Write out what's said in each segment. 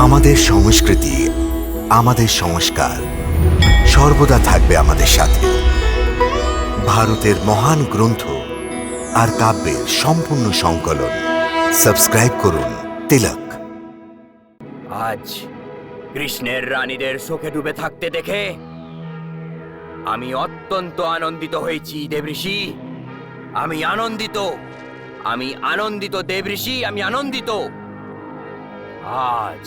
আমাদের সংস্কৃতি, আমাদের সংস্কার সর্বদা থাকবে আমাদের সাথে। ভারতের মহান গ্রন্থ আর কাব্যের সম্পূর্ণ সংকলন। সাবস্ক্রাইব করুন তিলক। আজ কৃষ্ণের রানীদের শোকে ডুবে থাকতে দেখে আমি অত্যন্ত আনন্দিত হয়েছি দেবঋষি। আমি আনন্দিত দেবঋষি, আমি আনন্দিত। আজ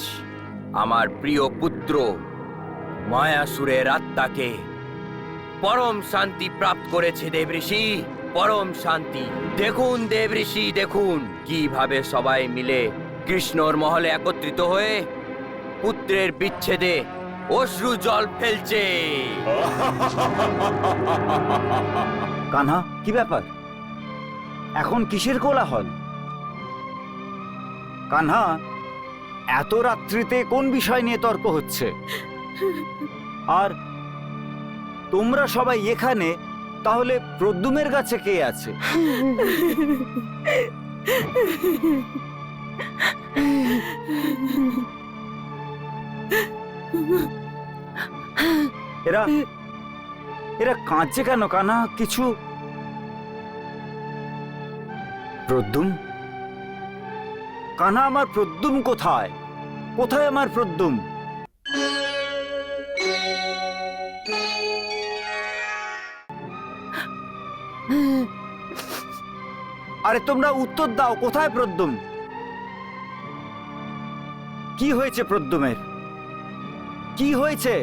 আমার প্রিয় পুত্র মায়াসুরের আত্মাকে পরম শান্তি প্রাপ্ত করেছে দেবঋষি, পরম শান্তি। দেখুন দেবঋষি, দেখুন কিভাবে সবাই মিলে কৃষ্ণর মহলে একত্রিত হয়ে পুত্রের বিচ্ছেদে অশ্রু জল ফেলছে। কানহা, কি ব্যাপার? এখন কিসের কোলাহল? কানহা, এত রাত্রিতে কোন বিষয় নিয়ে তর্ক হচ্ছে? আর তোমরা সবাই এখানে, তাহলে প্রদ্যুমের কাছে কে আছে? এরা এরা কাঁদছে কেন কানহা? কিছু? প্রদ্যুম? কানহা, আমার প্রদ্যুম কোথায়? কোথায় আমার প্রদ্যুম? আরে তোমরা উত্তর দাও, কোথায় প্রদ্যুম? কি হয়েছে প্রদ্যুমের? কি হয়েছে?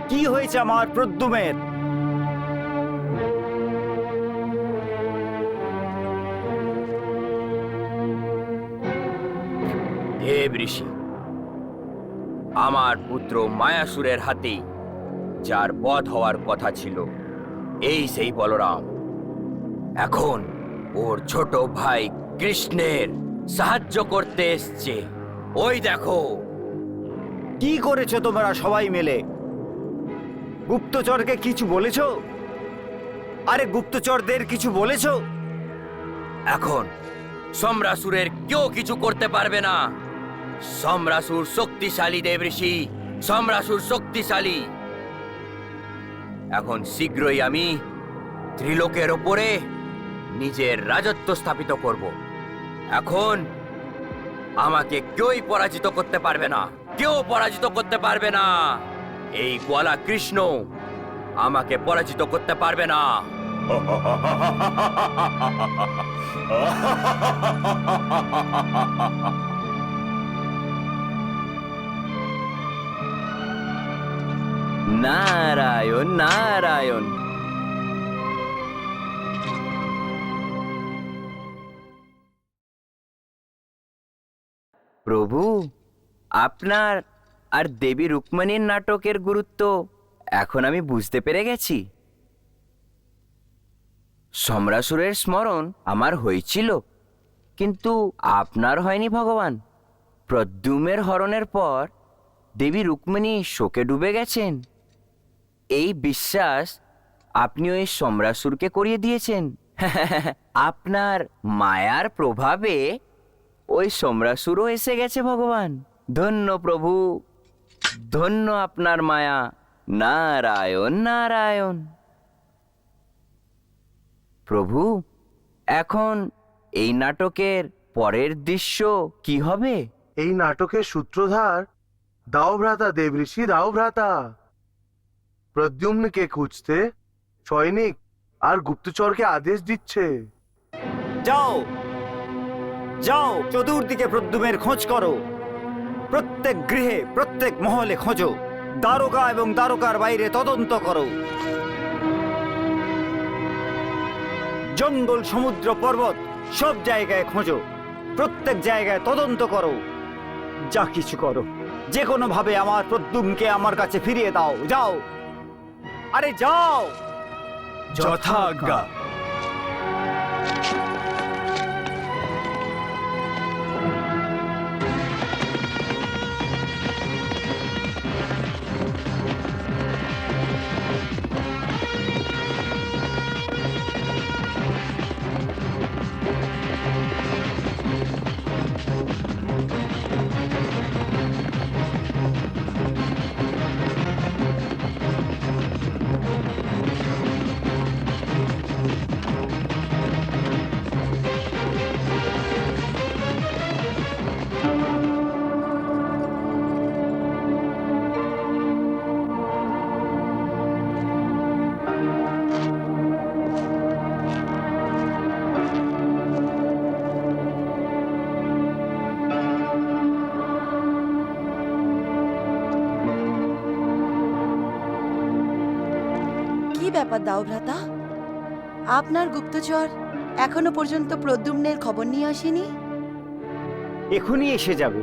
কি হয়েছে আমার প্রদ্যুমের? দেবঋষি, আমার পুত্র মায়াসুরের হাতেই যার বধ হওয়ার কথা ছিল, এই সেই বলরাম এখন ওর ছোট ভাই কৃষ্ণের সাহায্য করতে এসছে। ওই দেখো। কি করেছো তোমরা সবাই মিলে? গুপ্তচরকে কিছু বলেছো? আরে গুপ্তচরদের কিছু বলেছো? এখন সম্রাসুরের কেউ কিছু করতে পারবে না। সম্রাসুর শক্তিশালী দেবঋষি, সম্রাসুর শক্তিশালী। এখন শীঘ্রই আমি ত্রিলোকের ওপরে নিজের রাজত্ব স্থাপিত করব। এখন আমাকে কেউই পরাজিত করতে পারবে না, কেউ পরাজিত করতে পারবে না। এই গোয়ালা কৃষ্ণ আমাকে পরাজিত করতে পারবে না। নারায়ণ নারায়ণ। প্রভু, আপনার আর দেবী রুক্মিণীর নাটকের গুরুত্ব এখন আমি বুঝতে পেরে গেছি। সম্রাসুরের স্মরণ আমার হয়েছিল, কিন্তু আপনার হয়নি ভগবান। প্রদ্যুমের হরণের পর দেবী রুক্মিণী শোকে ডুবে গেছেন, এই বিশ্বাস আপনি ওই সম্রাসুরকে করিয়ে দিয়েছেন। আপনার মায়ার প্রভাবে ওই সম্রাসুরও এসে গেছে ভগবান। ধন্য প্রভু, ধন্য আপনার মায়া। নারায়ণ নারায়ণ। প্রভু, এখন এই নাটকের পরের দৃশ্য কি হবে? এই নাটকের সূত্রধার দাও ভ্রাতা দেবঋষি, দাও ভ্রাতা। প্রদ্যুম্নকে খুঁজতে সৈনিক আর গুপ্তচরকে আদেশ দিচ্ছে। যাও যাও, চতুর্দিকে প্রদ্যুমের খোঁজ করো। প্রত্যেক গৃহে, প্রত্যেক মহলে খোঁজো। দ্বারকা এবং দ্বারকার বাইরে তদন্ত করো। জঙ্গল, সমুদ্র, পর্বত সব জায়গায় খোঁজো। প্রত্যেক জায়গায় তদন্ত করো। যা কিছু করো, যে কোনো ভাবে আমার প্রদ্যুমকে আমার কাছে ফিরিয়ে দাও। যাও, আরে যাও। যথাজ্ঞা। ব্যাপার দাও ভ্রাতা? আপনার গুপ্তচর এখনো পর্যন্ত প্রদ্যুম্নের খবর নিয়ে আসেনি? এখনই এসে যাবে।